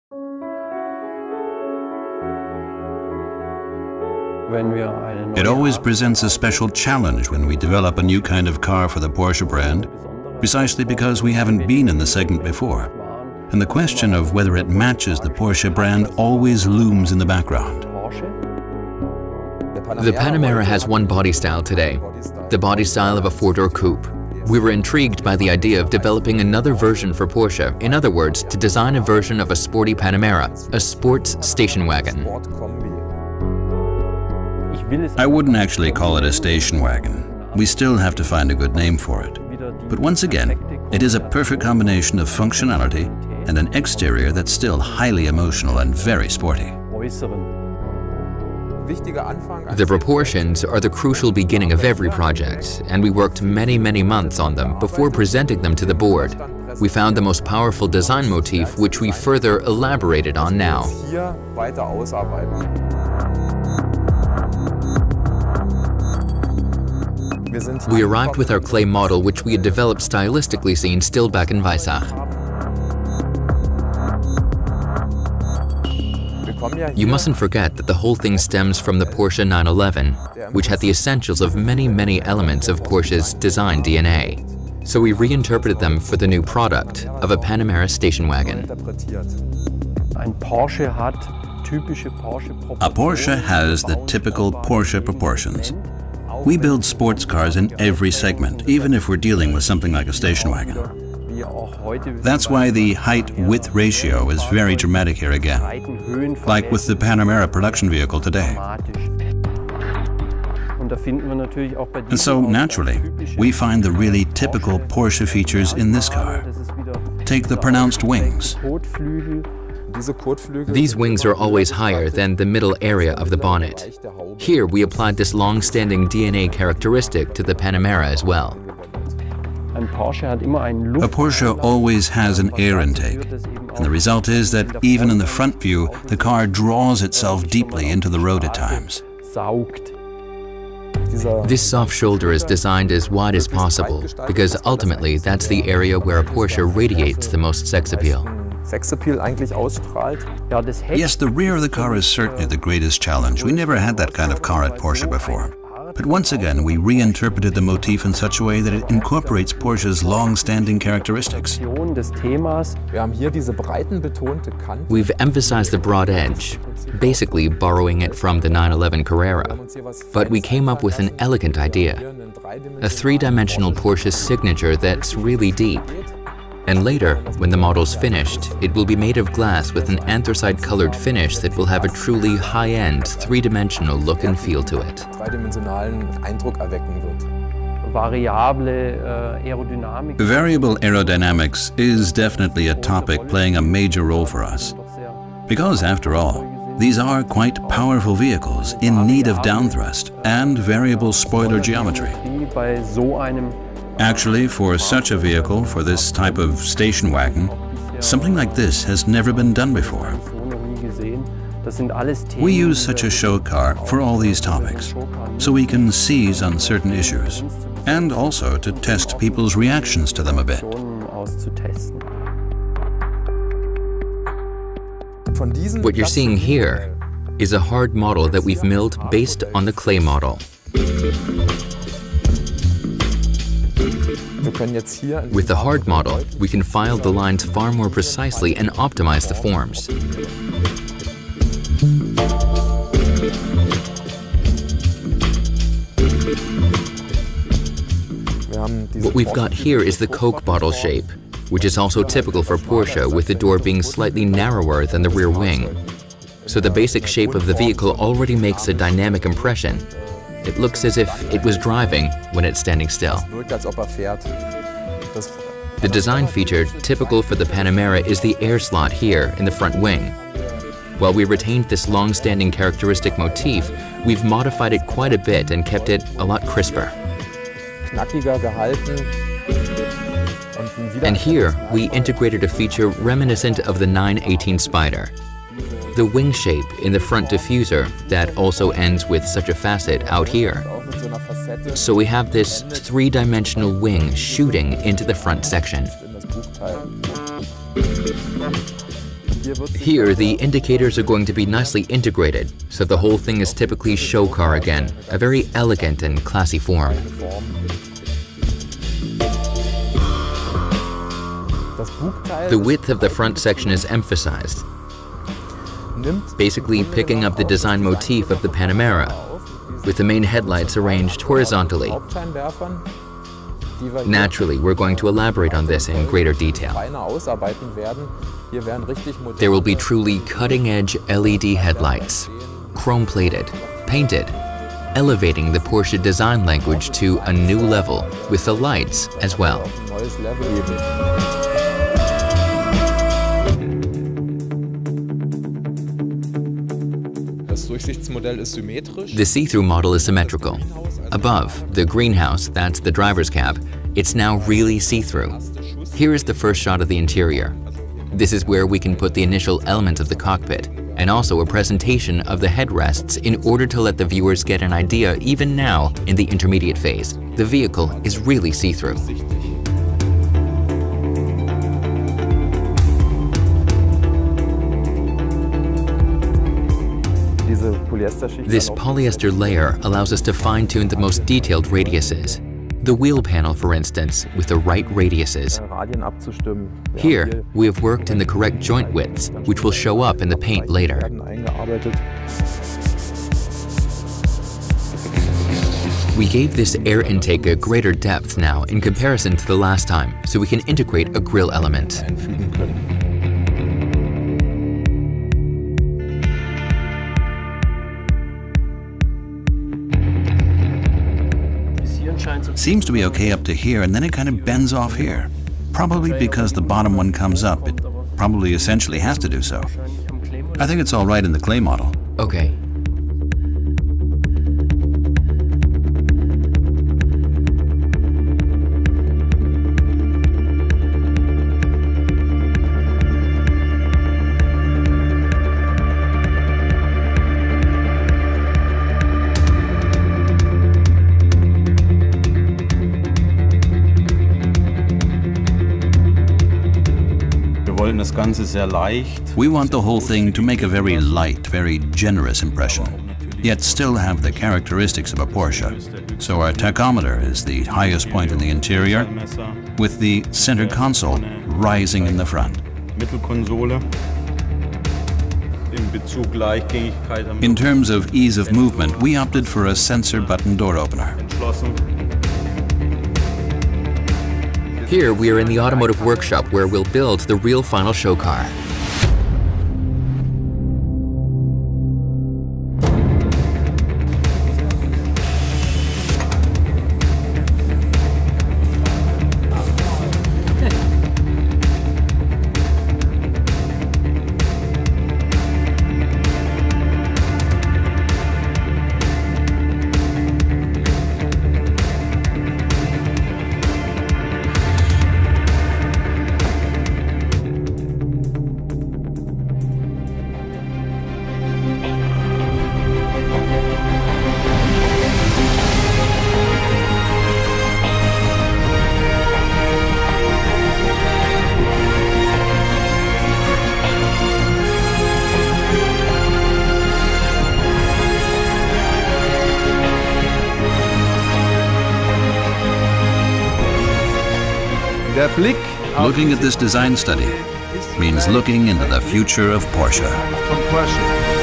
It always presents a special challenge when we develop a new kind of car for the Porsche brand, precisely because we haven't been in the segment before. And the question of whether it matches the Porsche brand always looms in the background. The Panamera has one body style today, the body style of a four-door coupe. We were intrigued by the idea of developing another version for Porsche, in other words, to design a version of a sporty Panamera, a sports station wagon. I wouldn't actually call it a station wagon. We still have to find a good name for it. But once again, it is a perfect combination of functionality and an exterior that's still highly emotional and very sporty. The proportions are the crucial beginning of every project, and we worked many months on them before presenting them to the board. We found the most powerful design motif, which we further elaborated on now. We arrived with our clay model, which we had developed stylistically seen still back in Weissach. You mustn't forget that the whole thing stems from the Porsche 911, which had the essentials of many elements of Porsche's design DNA. So we reinterpreted them for the new product of a Panamera station wagon. A Porsche has the typical Porsche proportions. We build sports cars in every segment, even if we're dealing with something like a station wagon. That's why the height-width ratio is very dramatic here again, like with the Panamera production vehicle today. And so, naturally, we find the really typical Porsche features in this car. Take the pronounced wings. These wings are always higher than the middle area of the bonnet. Here we applied this long-standing DNA characteristic to the Panamera as well. A Porsche always has an air intake, and the result is that even in the front view, the car draws itself deeply into the road at times. This soft shoulder is designed as wide as possible, because ultimately that's the area where a Porsche radiates the most sex appeal. Yes, the rear of the car is certainly the greatest challenge. We never had that kind of car at Porsche before. But once again, we reinterpreted the motif in such a way that it incorporates Porsche's long-standing characteristics. We've emphasized the broad edge, basically borrowing it from the 911 Carrera. But we came up with an elegant idea, a three-dimensional Porsche signature that's really deep. And later, when the model's finished, it will be made of glass with an anthracite-colored finish that will have a truly high-end, three-dimensional look and feel to it. Variable aerodynamics is definitely a topic playing a major role for us. Because, after all, these are quite powerful vehicles in need of downthrust and variable spoiler geometry. Actually, for such a vehicle, for this type of station wagon, something like this has never been done before. We use such a show car for all these topics, so we can seize on certain issues, and also to test people's reactions to them a bit. What you're seeing here is a hard model that we've milled based on the clay model. With the hard model, we can file the lines far more precisely and optimize the forms. What we've got here is the Coke bottle shape, which is also typical for Porsche, with the door being slightly narrower than the rear wing. So the basic shape of the vehicle already makes a dynamic impression. It looks as if it was driving when it's standing still. The design feature typical for the Panamera is the air slot here in the front wing. While we retained this long-standing characteristic motif, we've modified it quite a bit and kept it a lot crisper. And here, we integrated a feature reminiscent of the 918 Spider. The wing shape in the front diffuser that also ends with such a facet out here. So we have this three-dimensional wing shooting into the front section. Here, the indicators are going to be nicely integrated, so the whole thing is typically show car again, a very elegant and classy form. The width of the front section is emphasized, basically picking up the design motif of the Panamera, with the main headlights arranged horizontally. Naturally, we're going to elaborate on this in greater detail. There will be truly cutting-edge LED headlights, chrome-plated, painted, elevating the Porsche design language to a new level with the lights as well. The see-through model is symmetrical. Above, the greenhouse, that's the driver's cab, it's now really see-through. Here is the first shot of the interior. This is where we can put the initial elements of the cockpit, and also a presentation of the headrests in order to let the viewers get an idea even now in the intermediate phase. The vehicle is really see-through. This polyester layer allows us to fine-tune the most detailed radiuses. The wheel panel, for instance, with the right radiuses. Here, we have worked in the correct joint widths, which will show up in the paint later. We gave this air intake a greater depth now in comparison to the last time, so we can integrate a grille element. Seems to be okay up to here, and then it kind of bends off here. Probably because the bottom one comes up. It probably essentially has to do so. I think it's all right in the clay model. Okay. We want the whole thing to make a very light, very generous impression, yet still have the characteristics of a Porsche. So our tachometer is the highest point in the interior, with the center console rising in the front. In terms of ease of movement, we opted for a sensor button door opener. Here we are in the automotive workshop where we'll build the real final show car. Looking at this design study means looking into the future of Porsche.